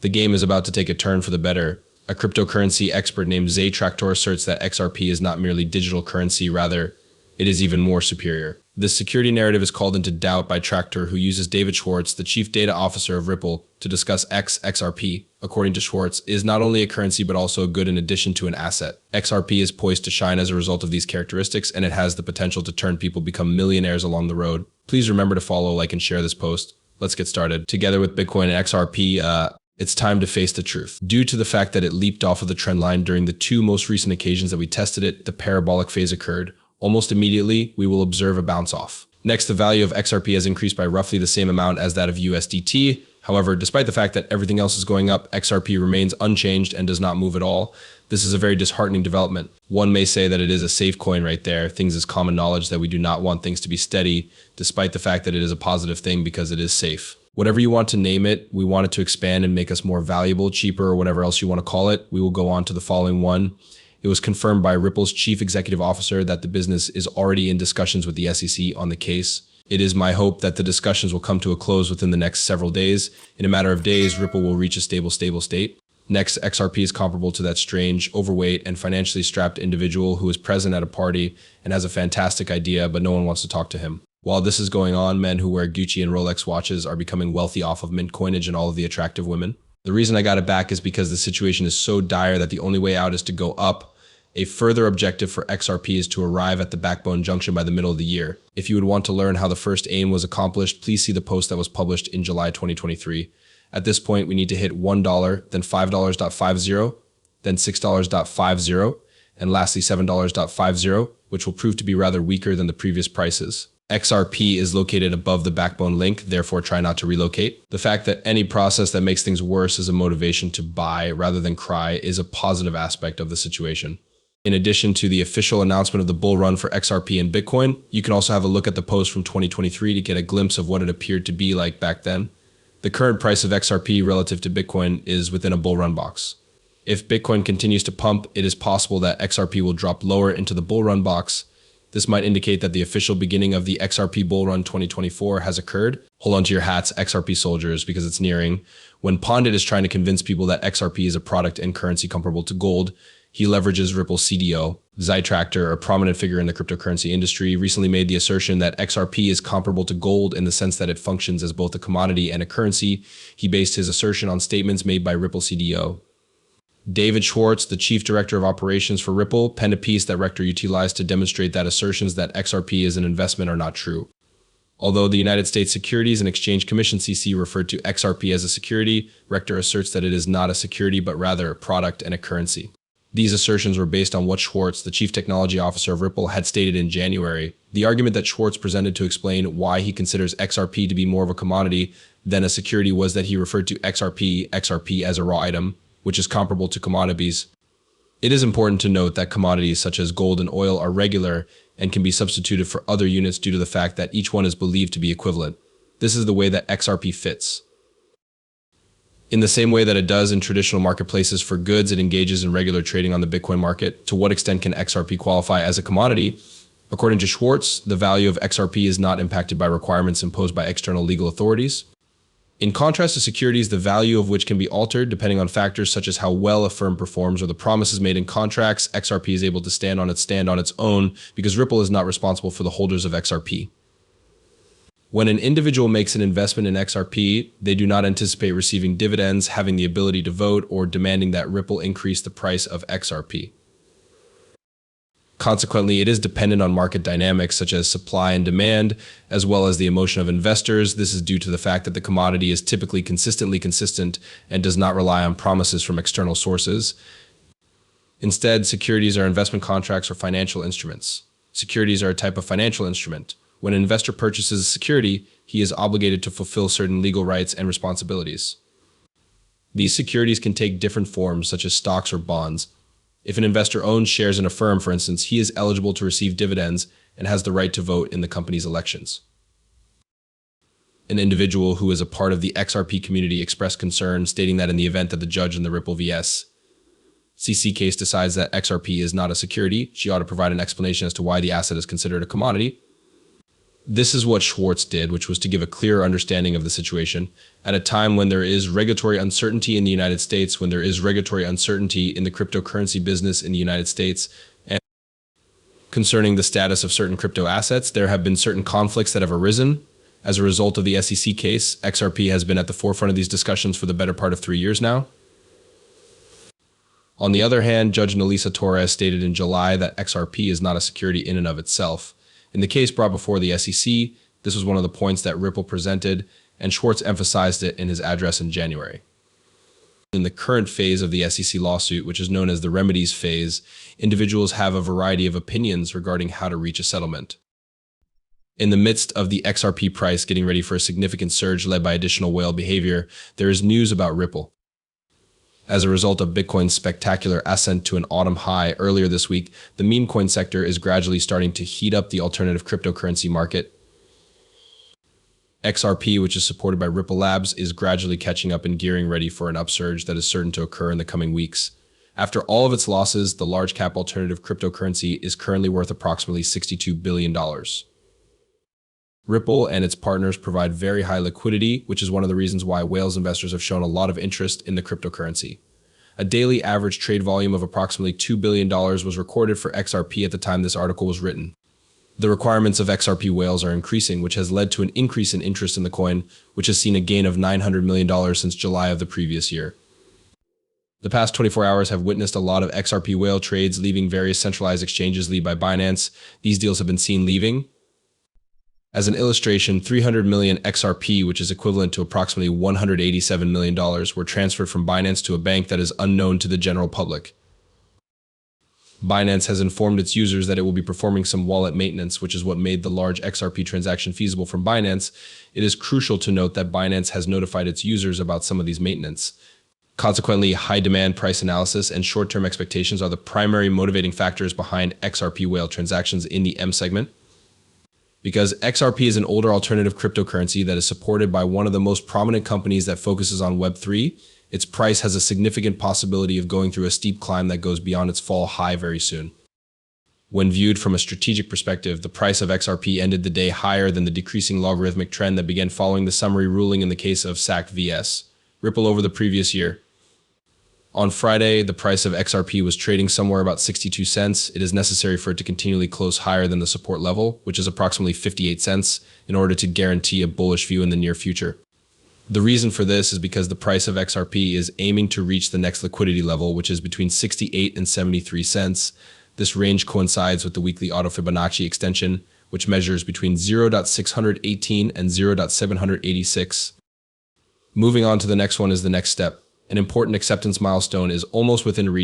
The game is about to take a turn for the better. A cryptocurrency expert named Tractor asserts that XRP is not merely digital currency, rather, it is even more superior. This security narrative is called into doubt by Tractor, who uses David Schwartz, the chief data officer of Ripple, to discuss XRP. According to Schwartz, is not only a currency but also a good in addition to an asset. XRP is poised to shine as a result of these characteristics, and it has the potential to turn people become millionaires along the road. Please remember to follow, like, and share this post. Let's get started. Together with Bitcoin and XRP, it's time to face the truth. Due to the fact that it leaped off of the trend line during the two most recent occasions that we tested it, the parabolic phase occurred. Almost immediately, we will observe a bounce off. Next, the value of XRP has increased by roughly the same amount as that of USDT. However, despite the fact that everything else is going up, XRP remains unchanged and does not move at all. This is a very disheartening development. One may say that it is a safe coin right there. Things is common knowledge that we do not want things to be steady, despite the fact that it is a positive thing because it is safe. Whatever you want to name it, we want it to expand and make us more valuable, cheaper, or whatever else you want to call it. We will go on to the following one. It was confirmed by Ripple's chief executive officer that the business is already in discussions with the SEC on the case. It is my hope that the discussions will come to a close within the next several days. In a matter of days, Ripple will reach a stable state. Next, XRP is comparable to that strange, overweight, and financially strapped individual who is present at a party and has a fantastic idea, but no one wants to talk to him. While this is going on, men who wear Gucci and Rolex watches are becoming wealthy off of mint coinage and all of the attractive women. The reason I got it back is because the situation is so dire that the only way out is to go up. A further objective for XRP is to arrive at the backbone junction by the middle of the year. If you would want to learn how the first aim was accomplished, please see the post that was published in July 2023. At this point, we need to hit $1, then $5.50, then $6.50, and lastly $7.50, which will prove to be rather weaker than the previous prices. XRP is located above the backbone link, therefore try not to relocate. The fact that any process that makes things worse is a motivation to buy rather than cry is a positive aspect of the situation. In addition to the official announcement of the bull run for XRP and Bitcoin, you can also have a look at the post from 2023 to get a glimpse of what it appeared to be like back then. The current price of XRP relative to Bitcoin is within a bull run box. If Bitcoin continues to pump, it is possible that XRP will drop lower into the bull run box. This might indicate that the official beginning of the XRP bull run 2024 has occurred. Hold on to your hats, XRP soldiers, because it's nearing. When Pondit is trying to convince people that XRP is a product and currency comparable to gold, he leverages Ripple's CDO. Tractor, a prominent figure in the cryptocurrency industry, recently made the assertion that XRP is comparable to gold in the sense that it functions as both a commodity and a currency. He based his assertion on statements made by Ripple CDO. David Schwartz, the chief director of operations for Ripple, penned a piece that Rector utilized to demonstrate that assertions that XRP is an investment are not true. Although the United States Securities and Exchange Commission (SEC) referred to XRP as a security, Rector asserts that it is not a security but rather a product and a currency. These assertions were based on what Schwartz, the chief technology officer of Ripple, had stated in January. The argument that Schwartz presented to explain why he considers XRP to be more of a commodity than a security was that he referred to XRP as a raw item, which is comparable to commodities. It is important to note that commodities such as gold and oil are regular and can be substituted for other units due to the fact that each one is believed to be equivalent. This is the way that XRP fits. In the same way that it does in traditional marketplaces for goods, it engages in regular trading on the Bitcoin market. To what extent can XRP qualify as a commodity? According to Schwartz, the value of XRP is not impacted by requirements imposed by external legal authorities. In contrast to securities, the value of which can be altered depending on factors such as how well a firm performs or the promises made in contracts, XRP is able to stand on its own because Ripple is not responsible for the holders of XRP. When an individual makes an investment in XRP, they do not anticipate receiving dividends, having the ability to vote, or demanding that Ripple increase the price of XRP. Consequently, it is dependent on market dynamics such as supply and demand, as well as the emotion of investors. This is due to the fact that the commodity is typically consistently consistent and does not rely on promises from external sources. Instead, securities are investment contracts or financial instruments. Securities are a type of financial instrument. When an investor purchases a security, he is obligated to fulfill certain legal rights and responsibilities. These securities can take different forms, such as stocks or bonds. If an investor owns shares in a firm, for instance, he is eligible to receive dividends and has the right to vote in the company's elections. An individual who is a part of the XRP community expressed concern, stating that in the event that the judge in the Ripple vs. SEC case decides that XRP is not a security, she ought to provide an explanation as to why the asset is considered a commodity. This is what Schwartz did, which was to give a clearer understanding of the situation at a time when there is regulatory uncertainty in the United States, when there is regulatory uncertainty in the cryptocurrency business in the United States. And concerning the status of certain crypto assets, there have been certain conflicts that have arisen. As a result of the SEC case, XRP has been at the forefront of these discussions for the better part of 3 years now. On the other hand, Judge Nelisa Torres stated in July that XRP is not a security in and of itself. In the case brought before the SEC, this was one of the points that Ripple presented, and Schwartz emphasized it in his address in January. In the current phase of the SEC lawsuit, which is known as the remedies phase, individuals have a variety of opinions regarding how to reach a settlement. In the midst of the XRP price getting ready for a significant surge led by additional whale behavior, there is news about Ripple. As a result of Bitcoin's spectacular ascent to an autumn high earlier this week, the meme coin sector is gradually starting to heat up the alternative cryptocurrency market. XRP, which is supported by Ripple Labs, is gradually catching up and gearing ready for an upsurge that is certain to occur in the coming weeks. After all of its losses, the large cap alternative cryptocurrency is currently worth approximately $62 billion. Ripple and its partners provide very high liquidity, which is one of the reasons why whales investors have shown a lot of interest in the cryptocurrency. A daily average trade volume of approximately $2 billion was recorded for XRP at the time this article was written. The requirements of XRP whales are increasing, which has led to an increase in interest in the coin, which has seen a gain of $900 million since July of the previous year. The past 24 hours have witnessed a lot of XRP whale trades leaving various centralized exchanges led by Binance. These deals have been seen leaving. As an illustration, 300 million XRP, which is equivalent to approximately $187 million, were transferred from Binance to a bank that is unknown to the general public. Binance has informed its users that it will be performing some wallet maintenance, which is what made the large XRP transaction feasible from Binance. It is crucial to note that Binance has notified its users about some of these maintenance. Consequently, high demand, price analysis, and short-term expectations are the primary motivating factors behind XRP whale transactions in the M segment. Because XRP is an older alternative cryptocurrency that is supported by one of the most prominent companies that focuses on Web3, its price has a significant possibility of going through a steep climb that goes beyond its fall high very soon. When viewed from a strategic perspective, the price of XRP ended the day higher than the decreasing logarithmic trend that began following the summary ruling in the case of Us.Thankx vs. Ripple over the previous year. On Friday, the price of XRP was trading somewhere about 62 cents. It is necessary for it to continually close higher than the support level, which is approximately 58 cents, in order to guarantee a bullish view in the near future. The reason for this is because the price of XRP is aiming to reach the next liquidity level, which is between 68 and 73 cents. This range coincides with the weekly auto Fibonacci extension, which measures between 0.618 and 0.786. Moving on to the next one is the next step. An important acceptance milestone is almost within reach.